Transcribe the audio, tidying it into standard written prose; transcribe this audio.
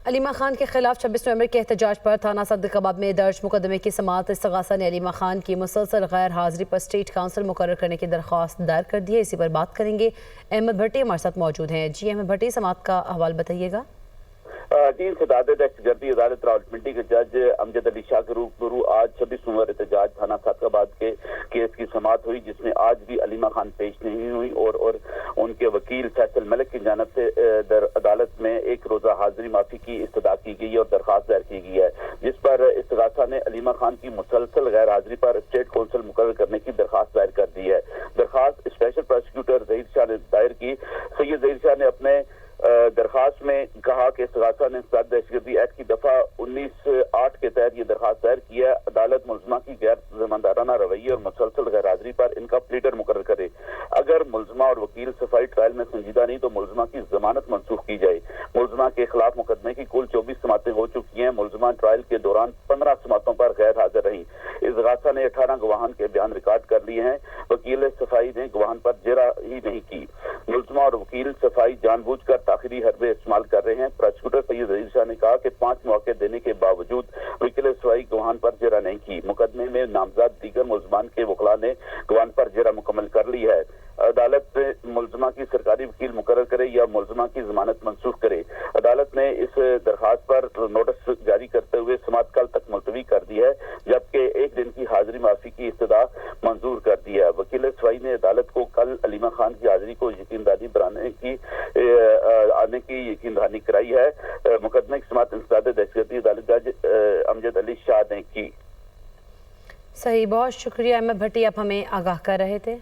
علیمہ خان کے خلاف 26 نومبر کے احتجاج پر تھانہ صدر کباب میں درج مقدمے کی سماعت استغاثہ نے علیمہ خان کی مسلسل غیر حاضری پر اسٹیٹ کونسل مقرر کرنے کی درخواست دائر کر دی ہے۔ اسی پر بات کریں گے، احمد بھٹی ہمارے ساتھ موجود ہیں۔ جی احمد بھٹی، سماعت کا احوال بتائیے گا۔ صدارت دہشت گردی عدالت راولپنڈی کے جج امجد علی شاہ کے روبرو آج 26 نومبر احتجاج تھانہ صدقآباد کے کیس کی سماعت ہوئی، جس میں آج بھی علیمہ خان پیش نہیں ہوئی اور ان کے وکیل فیصل ملک کی جانب سے عدالت میں ایک روزہ حاضری معافی کی استدعا کی گئی اور درخواست دائر کی گئی ہے، جس پر استغاثہ نے علیمہ خان کی مسلسل غیر حاضری پر اسٹیٹ کونسل مقرر کرنے کی درخواست دائر کر دی ہے۔ درخواست اسپیشل پروسیکیوٹر ظہیر شاہ نے دائر کی۔ سید ظہیر شاہ نے اپنے درخواست میں کہا کہ استغاثہ نے دہشت گردی ایکٹ کی دفعہ 19(8) کے تحت یہ درخواست دائر کی ہے، عدالت ملزمہ کی غیر ذمہ رویے اور مسلسل غیر حاضری پر ان کا پلیڈر مقرر کرے۔ اگر ملزمہ اور وکیل صفائی ٹرائل میں سنجیدہ نہیں تو ملزمہ کی ضمانت منسوخ کی جائے۔ ملزمہ کے خلاف مقدمے کی کل 24 سماعتیں ہو چکی ہیں۔ ملزمہ ٹرائل کے دوران 15 سماعتوں پر غیر حاضر رہیں۔ استغاثہ نے 18 گواہان کے بیان ریکارڈ کر لیے ہیں۔ وکیل صفائی نے گواہان پر جرح ہی نہیں کی۔ ملزمہ اور وکیل صفائی جان بوجھ کر تاخیری حربے استعمال کر رہے ہیں۔ پروسیکیوٹر سید ظہیر شاہ نے کہا کہ 5 مواقع دینے کے باوجود وکیل صفائی گواہان پر جرح نہیں کی۔ مقدمے میں نامزد دیگر ملزمان کے وکلاء نے گواہان پر جرح مکمل کر لی ہے۔ عدالت ملزمہ کی سرکاری وکیل مقرر کرے یا ملزمہ کی ضمانت منسوخ کرے۔ عدالت نے اس درخواست پر نوٹس جاری کرتے ہوئے سماعت کل تک ملتوی کر دی ہے، جبکہ 1 دن کی حاضری معافی کی استدعا منظور کر دی ہے۔ وکیل صفائی نے عدالت کو کل علیمہ خان کی حاضری کو یقین دہانی آنے کی یقین دہانی کرائی ہے۔ مقدمے کی سماعت انسداد دہشت گردی عدالت جج امجد علی شاہ نے کی۔ صحیح، بہت شکریہ احمد بھٹی، آپ ہمیں آگاہ کر رہے تھے۔